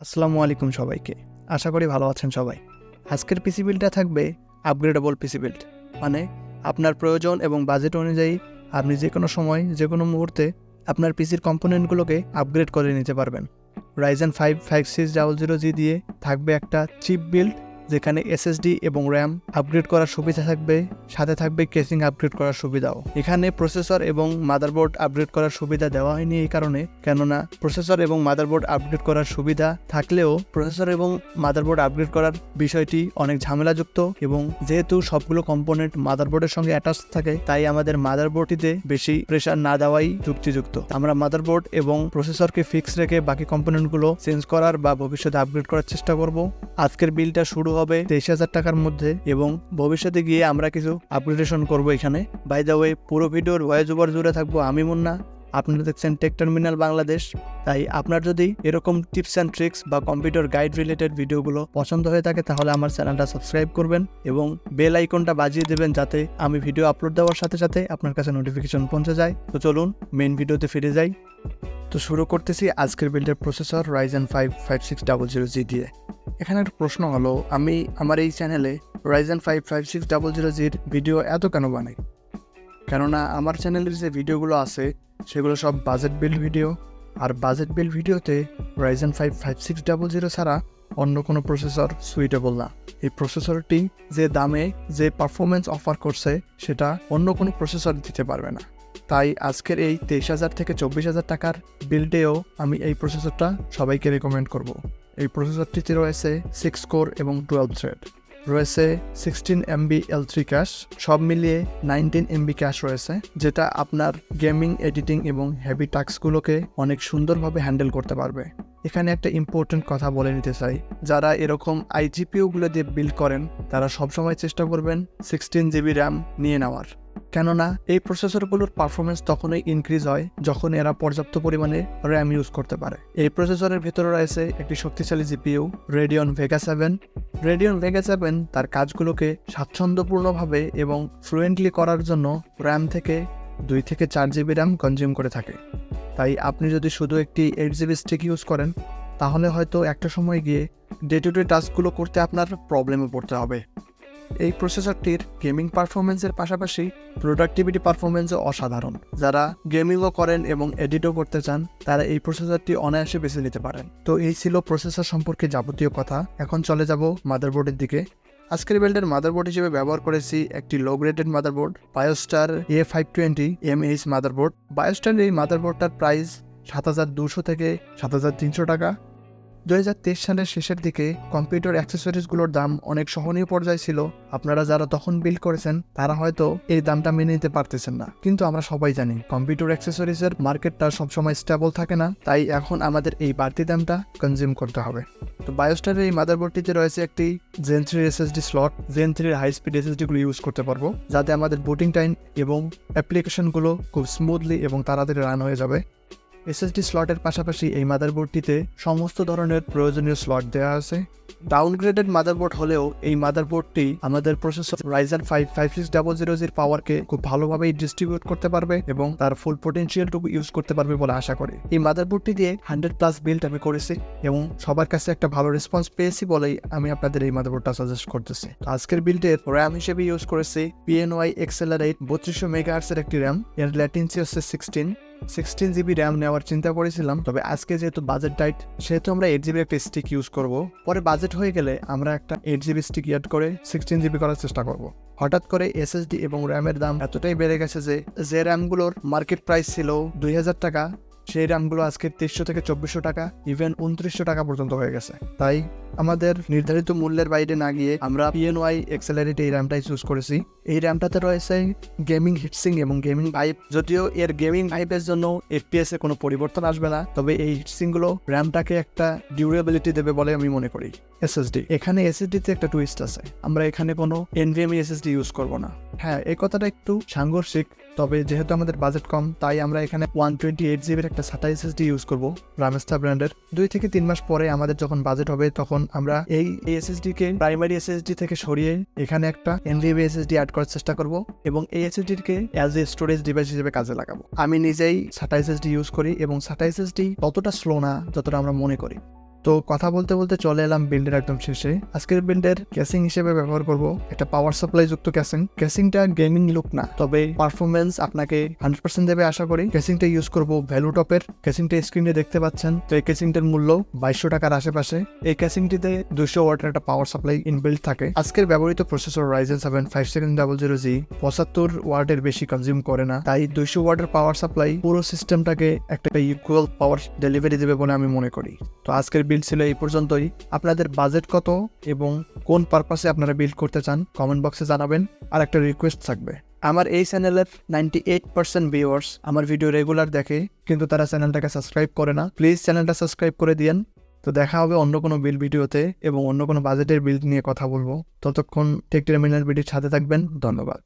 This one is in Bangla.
আসসালামু আলাইকুম সবাইকে। আশা করি ভালো আছেন সবাই। আজকের পিসি বিল্ডটা থাকবে আপগ্রেডেবল পিসি বিল্ড, মানে আপনার প্রয়োজন এবং বাজেট অনুযায়ী আপনি যে কোনো সময় যে কোনো মুহূর্তে আপনার পিসির কম্পোনেন্টগুলোকে আপগ্রেড করে নিতে পারবেন। Ryzen 5 5600G দিয়ে থাকবে একটা চিপ বিল্ড, যেখানে এসএসডি এবং র্যাম আপগ্রেড করার সুবিধা থাকবে, সাথে থাকবে কেসিং আপগ্রেড করার সুবিধাও। এখানে প্রসেসর এবং মাদারবোর্ড আপগ্রেড করার সুবিধা দেওয়া হয়নি এই কারণে, কেননা প্রসেসর এবং মাদারবোর্ড আপগ্রেড করার সুবিধা থাকলেও প্রসেসর এবং মাদারবোর্ড আপগ্রেড করার বিষয়টি অনেক ঝামেলাযুক্ত, এবং যেহেতু সবগুলো কম্পোনেন্ট মাদারবোর্ডের সঙ্গে অ্যাটাচ থাকে, তাই আমাদের মাদারবোর্ডটিতে বেশি প্রেশার না দেওয়াই যুক্তিযুক্ত। আমরা মাদারবোর্ড এবং প্রসেসরকে ফিক্স রেখে বাকি কম্পোনেন্টগুলো চেঞ্জ করার বা ভবিষ্যতে আপগ্রেড করার চেষ্টা করব। আজকের বিলটা শুরু হবে 23,000 টাকার মধ্যে, এবং ভবিষ্যতে গিয়ে আমরা কিছু আপগ্রেডেশন করব এখানে। বাই দ্য ওয়ে, পুরো ভিডিওর ভয়েস ওভার জুড়ে থাকবো আমি মুন্না, আপনারা দেখছেন টেক টার্মিনাল বাংলাদেশ। তাই আপনার যদি এরকম টিপস অ্যান্ড ট্রিক্স বা কম্পিউটার গাইড রিলেটেড ভিডিওগুলো পছন্দ হয়ে থাকে, তাহলে আমার চ্যানেলটা সাবস্ক্রাইব করবেন এবং বেল আইকনটা বাজিয়ে দেবেন, যাতে আমি ভিডিও আপলোড দেওয়ার সাথে সাথে আপনার কাছে নোটিফিকেশন পৌঁছে যায়। তো চলুন মেইন ভিডিওতে ফিরে যাই। তো শুরু করতেছি আজকের বিল্ডের প্রসেসর Ryzen 5 5600G দিয়ে। এখানে একটা প্রশ্ন হলো, আমি আমার এই চ্যানেলে Ryzen 5 5600G'র ভিডিও এত কেন বানাই? কেননা আমার চ্যানেলের যে ভিডিওগুলো আছে সেগুলো সব বাজেট বিল্ড ভিডিও, আর বাজেট বিল্ড ভিডিওতে Ryzen 5 5600 ছাড়া অন্য কোনো প্রসেসর সুইটেবল না। এই প্রসেসরটি যে দামে যে পারফরমেন্স অফার করছে সেটা অন্য কোনো প্রসেসর দিতে পারবে না। তাই আজকের এই 23,000 থেকে 24,000 টাকার বিল্ডেও আমি এই প্রসেসরটা সবাইকে রেকমেন্ড করব। এই প্রসেসরটিতে রয়েছে 6 কোর এবং 12 থ্রেড, রয়েছে 16 MB L3 ক্যাশ, সব মিলিয়ে 19 MB ক্যাশ রয়েছে, যেটা আপনার গেমিং, এডিটিং এবং হেভি টাস্কগুলোকে অনেক সুন্দরভাবে হ্যান্ডেল করতে পারবে। এখানে একটা ইম্পর্টেন্ট কথা বলে নিতে চাই, যারা এরকম আইজিপিইউগুলো দিয়ে বিল্ড করেন তারা সবসময় চেষ্টা করবেন 16 GB র্যাম নিয়ে নেওয়ার, কেননা এই প্রসেসরগুলোর পারফরমেন্স তখনই ইনক্রিজ হয় যখন এরা পর্যাপ্ত পরিমাণে র্যাম ইউজ করতে পারে। এই প্রসেসরের ভেতরে রয়েছে একটি শক্তিশালী GPU Radeon Vega 7। Radeon Vega 7 তার কাজগুলোকে স্বাচ্ছন্দ্যপূর্ণভাবে এবং ফ্লুয়েন্টলি করার জন্য র্যাম থেকে 2 থেকে 4 GB র্যাম কনজিউম করে থাকে। তাই আপনি যদি শুধু একটি 8 GB স্টিক ইউজ করেন, তাহলে হয়তো একটা সময় গিয়ে ডে টু ডে টাস্কগুলো করতে আপনার প্রবলেমে পড়তে হবে। এই প্রসেসরটির গেমিং পারফরমেন্সের পাশাপাশি প্রোডাক্টিভিটি পারফরমেন্সও অসাধারণ। যারা গেমিংও করেন এবং এডিটও করতে চান, তারা এই প্রসেসরটি অনায়াসে বেছে নিতে পারেন। তো এই ছিল প্রসেসর সম্পর্কে যাবতীয় কথা। এখন চলে যাব মাদারবোর্ডের দিকে। আজকের বিল্ডের মাদারবোর্ড হিসেবে ব্যবহার করেছি একটি low graded motherboard, Biostar A520 MH motherboard. Biostar এই মাদারবোর্ডটার প্রাইস 7,200 থেকে 7,300 টাকা। 2023 সালের শেষের দিকে কম্পিউটার অ্যাক্সেসরিজগুলোর দাম অনেক সহনীয় পর্যায়ে ছিল। আপনারা যারা তখন বিল্ড করেছেন তারা হয়তো এই দামটা মেনে নিতে পারতেছেন না, কিন্তু আমরা সবাই জানি কম্পিউটার অ্যাক্সেসরিজের মার্কেটটা সবসময় স্টেবল থাকে না, তাই এখন আমাদের এই বাড়তি দামটা কনজিউম করতে হবে। তো বায়োস্টারের এই মাদারবোর্ডটিতে রয়েছে একটি Gen 3 SSD স্লট। Gen 3 হাই স্পিড এসএসডিগুলো ইউজ করতে পারবো, যাতে আমাদের বুটিং টাইম এবং অ্যাপ্লিকেশনগুলো খুব স্মুথলি এবং তাড়াতাড়ি রান হয়ে যাবে। এসএসডি স্লটের পাশাপাশি এই মাদারবোর্ডটিতে সমস্ত ধরনের প্রয়োজনীয় স্লট দেওয়া আছে। ডাউনগ্রেডেড মাদারবোর্ড হলেও এই মাদারবোর্ডটি আমাদের প্রসেসর Ryzen 5 5600G'র পাওয়ারকে খুব ভালোভাবেই ডিস্ট্রিবিউট করতে পারবে এবং তার ফুল পোটেনশিয়ালটুকু ইউজ করতে পারবে বলে আশা করি। এই মাদারবোর্ডটি দিয়ে 100+ বিল্ড আমি করেছি এবং সবার কাছে একটা ভালো রেসপন্স পেয়েছি বলেই আমি আপনাদের এই মাদারবোর্ডটা সাজেস্ট করতেছি। আজকের বিল্ডের র্যাম হিসেবে ইউজ করেছি PNY Accelerate 3200 MHz এর একটি র্যাম। এর ল্যাটেন্সি হচ্ছে 16 GB র্যাম নেওয়ার চিন্তা করেছিলাম, তবে আজকে যেহেতু বাজেট টাইট, সেহেতু আমরা 8 GB একটা স্টিক ইউজ করব। পরে বাজেট হয়ে গেলে আমরা একটা 8 GB স্টিক অ্যাড করে 16 GB করার চেষ্টা করব। হঠাৎ করে এসএসডি এবং র্যামের দাম এতটাই বেড়ে গেছে যে র্যামগুলোর মার্কেট প্রাইস ছিল 2,000 টাকা, সেই র্যামগুলো আজকে 2300 থেকে 2400 টাকা, ইভেন 2900 টাকা পর্যন্ত হয়ে গেছে। তাই আমাদের নির্ধারিত মূল্যের বাইরে না গিয়ে আমরা PNY Accelerate এই র্যামটাই চুজ করেছি। এই র্যামটাতে রয়েছে গেমিং হিটসিং এবং গেমিং ভাইব। যদিও এর গেমিং ভাইবের জন্য FPS এ কোনো পরিবর্তন আসবে না, তবে এই হিটসিংগুলো র্যামটাকে একটা ডিউরেবিলিটি দেবে বলে আমি মনে করি। এসএসডি, এখানে এসএসডিতে একটা টুইস্ট আছে, আমরা এখানে কোনো NVMe SSD ইউজ করব না। হ্যাঁ, এই কথাটা একটু সাংঘর্ষিক, তবে যেহেতু আমাদের বাজেট কম, তাই আমরা এখানে 128 GB একটা SATA SSD ইউজ করবো রামেস্তা ব্র্যান্ডের। 2 থেকে 3 মাস পরে আমাদের যখন বাজেট হবে, তখন আমরা এই SSD কে প্রাইমারি SSD থেকে সরিয়ে এখানে একটা NVMe SSD অ্যাড করার চেষ্টা করব এবং এই SSD K as a storage device হিসেবে কাজে লাগাবো। আমি নিজেই SATA SSD ইউজ করি এবং SATA SSD ততটা স্লো না যতটা আমরা মনে করি। তো কথা বলতে বলতে চলে এলাম বিল্ডের একদম শেষে। আজকের বিল্ডের ক্যাসিং হিসেবে ব্যবহার করব একটা পাওয়ার সাপ্লাই যুক্ত ক্যাসিং। ক্যাসিংটা গেমিং লুক না, তবে পারফরমেন্স আপনাকে 100% দেবে আশা করি। ক্যাসিংটা ইউজ করব ভ্যালু টপের। ক্যাসিংটা স্ক্রিনে দেখতে পাচ্ছেন। তো এই ক্যাসিংটার মূল্য 2200 টাকার আশেপাশে। এই ক্যাসিংটিতে 200 ওয়াটের একটা পাওয়ার সাপ্লাই ইনবিল্ড থাকে। আজকের ব্যবহৃত প্রসেসর Ryzen 7 5700G 75 ওয়াটের বেশি কনজিউম করে না, তাই 200 ওয়াটের পাওয়ার সাপ্লাই পুরো সিস্টেমটাকে একটা ইকুয়াল পাওয়ার ডেলিভারি দেবে বলে আমি মনে করি। তো আজকের বিল্ড ছিল এই পর্যন্তই। আপনাদের বাজেট কত এবং কোন পারপাসে আপনারা বিল্ড করতে চান কমেন্ট বক্সে জানাবেন। আর একটা রিকোয়েস্ট থাকবে, আমার এই চ্যানেলের 98% ভিউয়ার্স আমার ভিডিও রেগুলার দেখে, কিন্তু তারা চ্যানেলটাকে সাবস্ক্রাইব করে না। প্লিজ চ্যানেলটা সাবস্ক্রাইব করে দিয়েন। তো দেখা হবে অন্য কোনো বিল্ড ভিডিওতে এবং অন্য কোনো বাজেটের বিল্ড নিয়ে কথা বলবো। ততক্ষণ টেক টার্মিনাল বিডির সাথে থাকবেন। ধন্যবাদ।